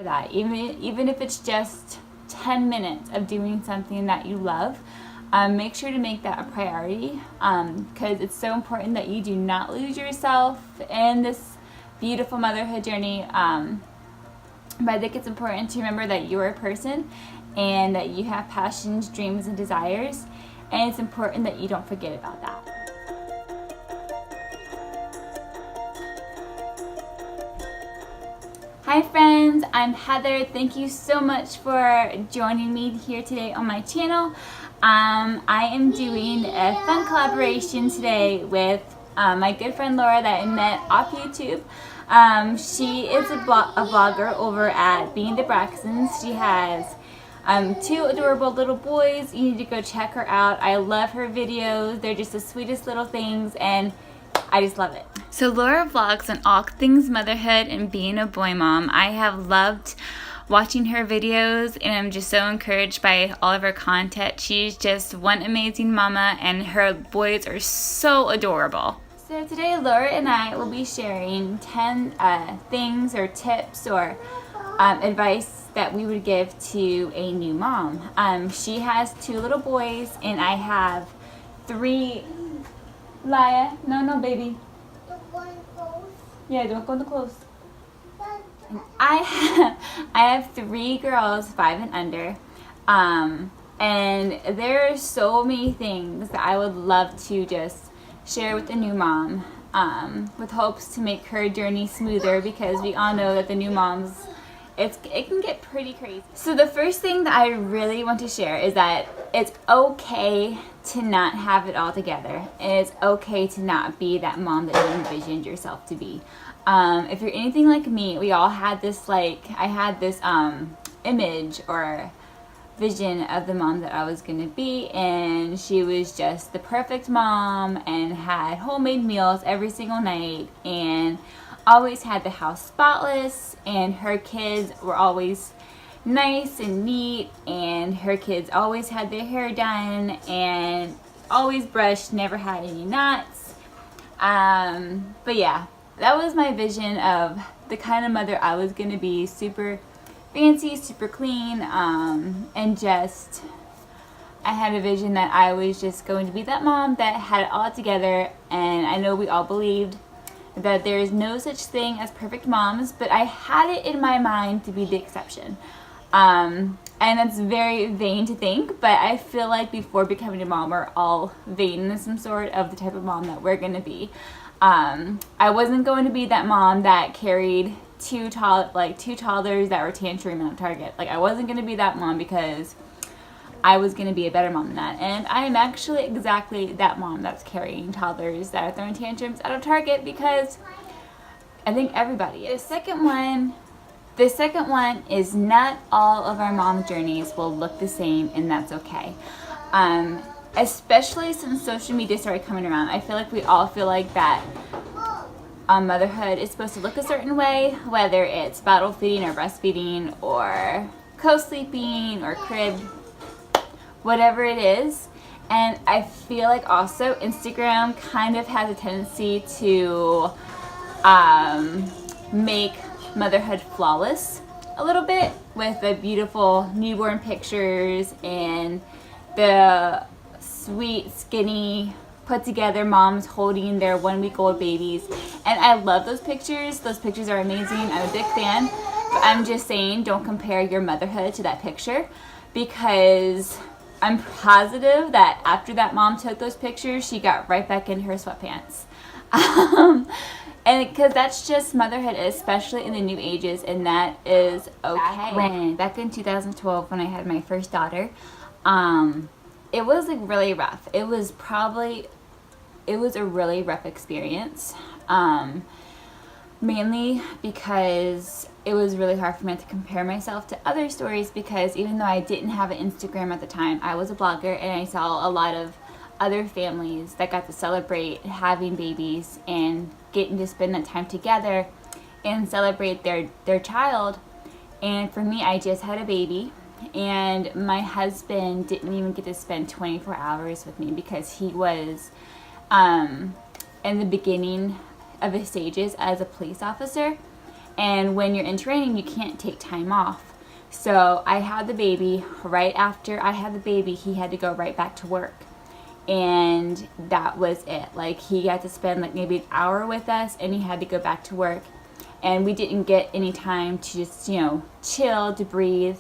that. Even if it's just 10 minutes of doing something that you love, make sure to make that a priority, because it's so important that you do not lose yourself in this beautiful motherhood journey. But I think it's important to remember that you're a person and that you have passions, dreams, and desires, and it's important that you don't forget about that. Hi friends, I'm Heather. Thank you so much for joining me here today on my channel. I am doing a fun collaboration today with my good friend Laura that I met off YouTube. She is a vlogger over at Being the Braxton. She has 2 adorable little boys. You need to go check her out. I love her videos. They're just the sweetest little things, and I just love it. So Laura vlogs on all things motherhood and being a boy mom. I have loved watching her videos, and I'm just so encouraged by all of her content. She's just one amazing mama, and her boys are so adorable. So today Laura and I will be sharing 10 things or tips or advice that we would give to a new mom. She has 2 little boys, and I have 3. Laya, no baby. Yeah, don't go in the clothes. I have 3 girls, 5 and under, and there are so many things that I would love to just share with the new mom, with hopes to make her journey smoother, because we all know that the new moms, it can get pretty crazy. So the first thing that I really want to share is that it's okay to not have it all together, and it's okay to not be that mom that you envisioned yourself to be. If you're anything like me, we all had this, I had this image or vision of the mom that I was gonna be, and she was just the perfect mom and had homemade meals every single night and always had the house spotless, and her kids were always nice and neat, and her kids always had their hair done and always brushed, never had any knots. But yeah, that was my vision of the kind of mother I was gonna be. Super fancy, super clean, and just I had a vision that I was just going to be that mom that had it all together. And I know we all believed that there is no such thing as perfect moms, but I had it in my mind to be the exception. And it's very vain to think, but I feel like before becoming a mom, we're all vain in some sort of the type of mom that we're going to be. I wasn't going to be that mom that carried 2 toddlers that were tantruming at Target. I wasn't going to be that mom, because I was going to be a better mom than that. And I am actually exactly that mom that's carrying toddlers that are throwing tantrums out of Target, because I think everybody is. The second one is not all of our mom journeys will look the same, and that's okay. Especially since social media started coming around, I feel like we all feel like that motherhood is supposed to look a certain way, whether it's bottle feeding or breastfeeding or co-sleeping or crib, whatever it is. And I feel like also Instagram kind of has a tendency to make motherhood flawless a little bit, with the beautiful newborn pictures and the sweet, skinny, put together moms holding their 1-week-old babies. And I love those pictures. Those pictures are amazing. I'm a big fan. But I'm just saying, don't compare your motherhood to that picture, because I'm positive that after that mom took those pictures, she got right back into her sweatpants. And because that's just motherhood, especially in the new ages, and that is okay. Back in 2012, when I had my first daughter, it was really rough. It was a really rough experience, mainly because it was really hard for me to compare myself to other stories, because even though I didn't have an Instagram at the time, I was a blogger, and I saw a lot of other families that got to celebrate having babies and getting to spend that time together and celebrate their child. And for me, I just had a baby, and my husband didn't even get to spend 24 hours with me, because he was in the beginning of his stages as a police officer, And when you're in training, you can't take time off. So I had the baby. Right after I had the baby, he had to go right back to work. And that was it. Like, he had to spend like maybe an hour with us, and he had to go back to work. And we didn't get any time to just, you know, chill, to breathe.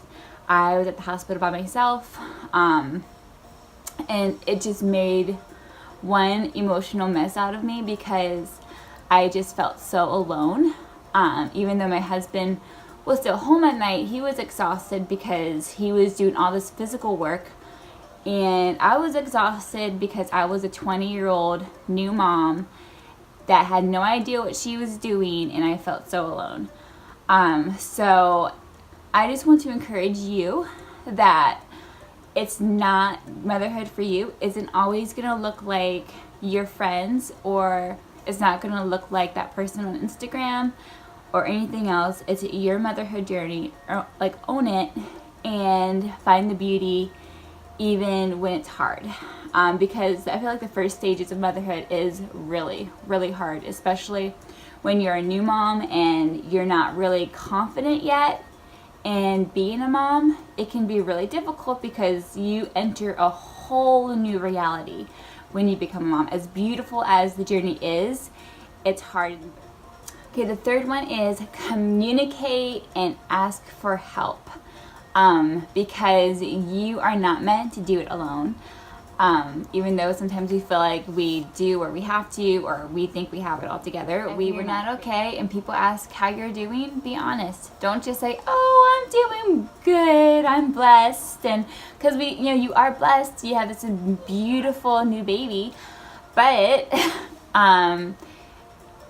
I was at the hospital by myself. And it just made one emotional mess out of me because I just felt so alone. Even though my husband was still home at night, he was exhausted because he was doing all this physical work. And I was exhausted because I was a 20-year-old new mom that had no idea what she was doing, and I felt so alone. So I just want to encourage you that it's not, motherhood for you isn't always going to look like your friends, or it's not going to look like that person on Instagram or anything else. It's your motherhood journey. Or, like, own it and find the beauty even when it's hard. Because I feel like the first stages of motherhood is really, really hard, especially when you're a new mom and you're not really confident yet. And being a mom, it can be really difficult because you enter a whole new reality when you become a mom. As beautiful as the journey is, it's hard. Okay, the third one is communicate and ask for help. Because you are not meant to do it alone. Even though sometimes we feel like we do, or we have to, or we think we have it all together, we were not okay. And people ask how you're doing, be honest. Don't just say, oh, I'm doing good, I'm blessed. And because you are blessed, you have this beautiful new baby. But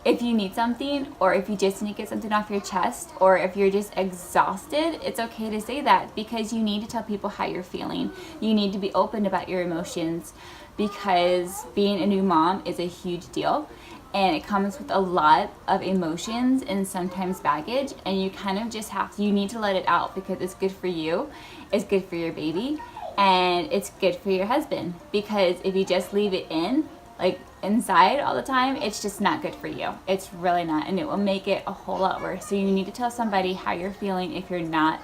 if you need something, or if you just need to get something off your chest, or if you're just exhausted, it's okay to say that, because you need to tell people how you're feeling. You need to be open about your emotions, because being a new mom is a huge deal, and it comes with a lot of emotions and sometimes baggage, and you kind of just you need to let it out, because it's good for you, it's good for your baby, and it's good for your husband. Because if you just leave it inside all the time, it's just not good for you. It's really not, and it will make it a whole lot worse. So you need to tell somebody how you're feeling if you're not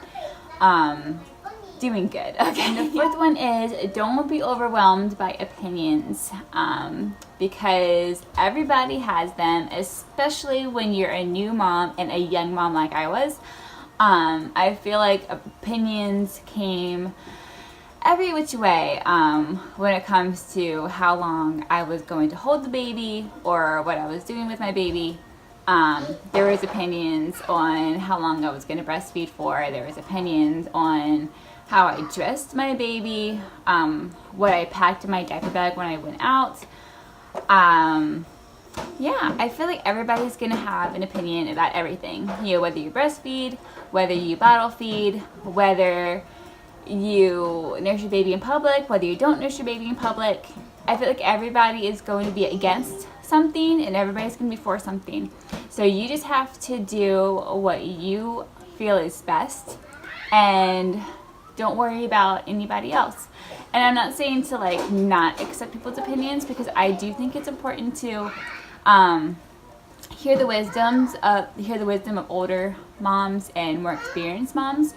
doing good. Okay. And the fourth one is, don't be overwhelmed by opinions, because everybody has them, especially when you're a new mom and a young mom like I was. I feel like opinions came every which way when it comes to how long I was going to hold the baby, or what I was doing with my baby. There was opinions on how long I was going to breastfeed for. There was opinions on how I dressed my baby, what I packed in my diaper bag when I went out. Yeah, I feel like everybody's going to have an opinion about everything. Whether you breastfeed, whether you bottle feed, whether you nurse your baby in public, whether you don't nurse your baby in public. I feel like everybody is going to be against something, and everybody's going to be for something. So you just have to do what you feel is best, and don't worry about anybody else. And I'm not saying to not accept people's opinions, because I do think it's important to hear the wisdom of older moms and more experienced moms.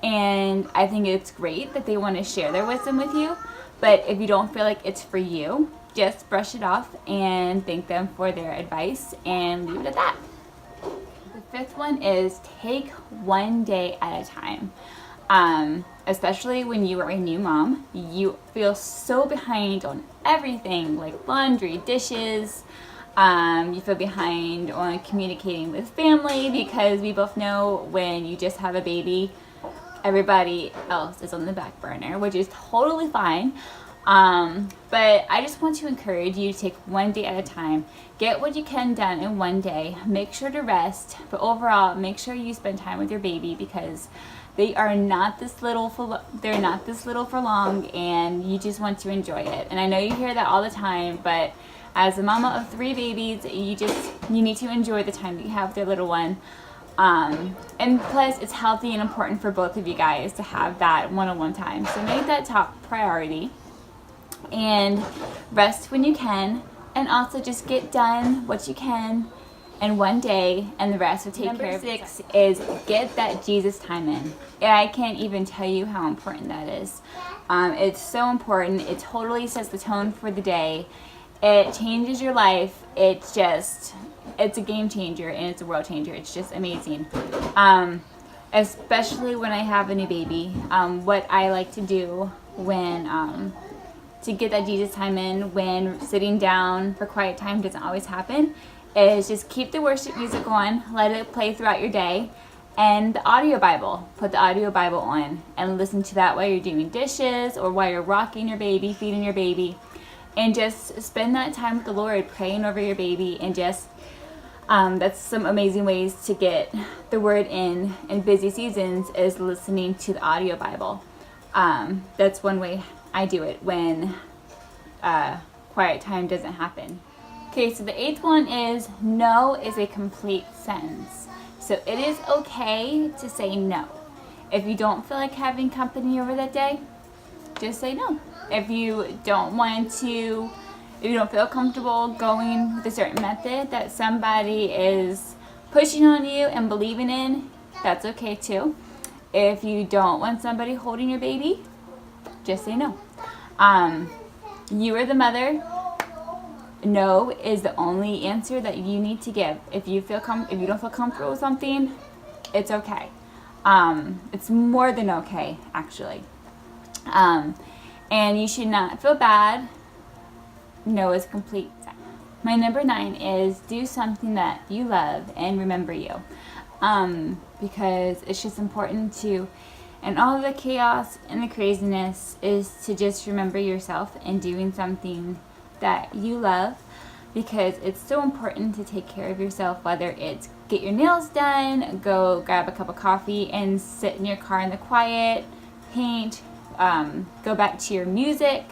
And I think it's great that they want to share their wisdom with you. But if you don't feel like it's for you, just brush it off and thank them for their advice and leave it at that. The fifth one is take one day at a time. Especially when you are a new mom, you feel so behind on everything, like laundry, dishes. You feel behind on communicating with family, because we both know when you just have a baby, everybody else is on the back burner, which is totally fine. But I just want to encourage you to take one day at a time. Get what you can done in one day. Make sure to rest, but overall, make sure you spend time with your baby, because they are not this little for long, and you just want to enjoy it. And I know you hear that all the time, but as a mama of 3 babies, you need to enjoy the time that you have with your little one. And plus, it's healthy and important for both of you guys to have that one-on-one time. So make that top priority, and rest when you can, and also just get done what you can and one day, and the rest will take care of it. Number 6 is get that Jesus time in. And I can't even tell you how important that is. It's so important. It totally sets the tone for the day. It changes your life. It's a game changer, and it's a world changer. It's just amazing. Especially when I have a new baby. What I like to do when to get that Jesus time in when sitting down for quiet time doesn't always happen is just keep the worship music on, let it play throughout your day, and the audio Bible. Put the audio Bible on and listen to that while you're doing dishes or while you're rocking your baby, feeding your baby, and just spend that time with the Lord praying over your baby. And just that's some amazing ways to get the word in busy seasons is listening to the audio Bible. That's one way I do it when quiet time doesn't happen. Okay, so the 8th one is no is a complete sentence. So it is okay to say no. If you don't feel like having company over that day, just say no. If you don't feel comfortable going with a certain method that somebody is pushing on you and believing in, that's okay too. If you don't want somebody holding your baby, just say no. You are the mother. No is the only answer that you need to give. If you don't feel comfortable with something, it's okay. It's more than okay, actually. And you should not feel bad. No is complete. My number 9 is do something that you love and remember you. Because it's just important to, and all the chaos and the craziness, is to just remember yourself and doing something that you love, because it's so important to take care of yourself, whether it's get your nails done, go grab a cup of coffee and sit in your car in the quiet, paint, go back to your music,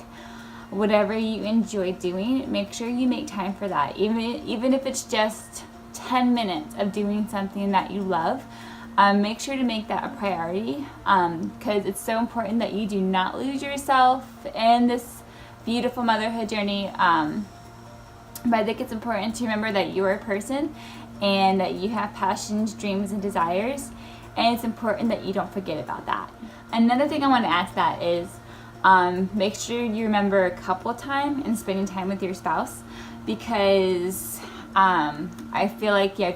whatever you enjoy doing, make sure you make time for that. Even if it's just 10 minutes of doing something that you love, make sure to make that a priority, because it's so important that you do not lose yourself in this beautiful motherhood journey. But I think it's important to remember that you're a person and that you have passions, dreams, and desires, and it's important that you don't forget about that. Another thing I want to add to that is make sure you remember couple time and spending time with your spouse, because I feel like I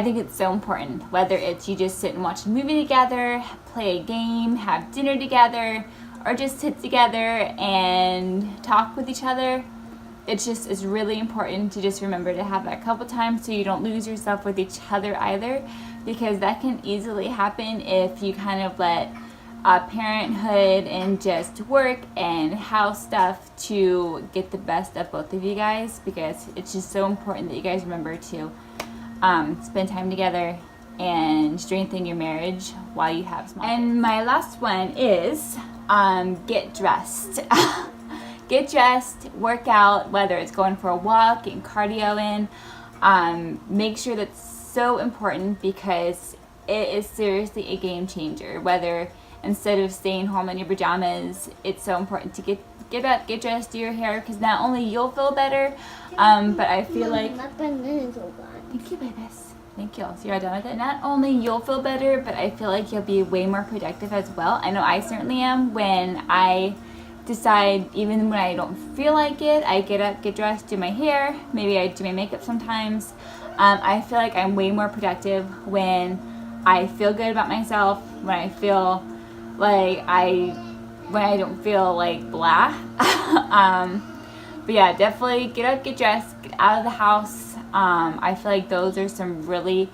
think it's so important, whether it's you just sit and watch a movie together, play a game, have dinner together, or just sit together and talk with each other. It's really important to just remember to have that couple times so you don't lose yourself with each other either, because that can easily happen if you kind of let parenthood and just work and house stuff to get the best of both of you guys, because it's just so important that you guys remember to spend time together and strengthen your marriage while you have small kids. And my last one is get dressed. Get dressed, work out, whether it's going for a walk, getting cardio in. Make sure that's so important, because it is seriously a game changer. Whether instead of staying home in your pajamas, it's so important to get up, get dressed, do your hair, because not only you'll feel better, but I feel like... Thank you, babies. Thank you. So you're done with it? Not only you'll feel better, but I feel like you'll be way more productive as well. I know I certainly am. When I decide, even when I don't feel like it, I get up, get dressed, do my hair, maybe I do my makeup sometimes. I feel like I'm way more productive when I feel good about myself, when I feel like when I don't feel like blah. But yeah, definitely get up, get dressed, get out of the house. I feel like those are some really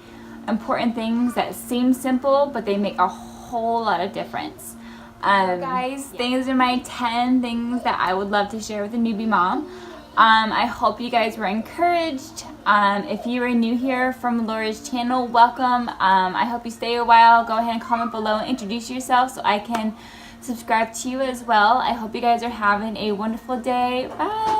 important things that seem simple, but they make a whole lot of difference. Guys, these are my 10 things that I would love to share with a newbie mom. I hope you guys were encouraged. If you are new here from Laura's channel, welcome. I hope you stay a while. Go ahead and comment below and introduce yourself so I can subscribe to you as well. I hope you guys are having a wonderful day. Bye.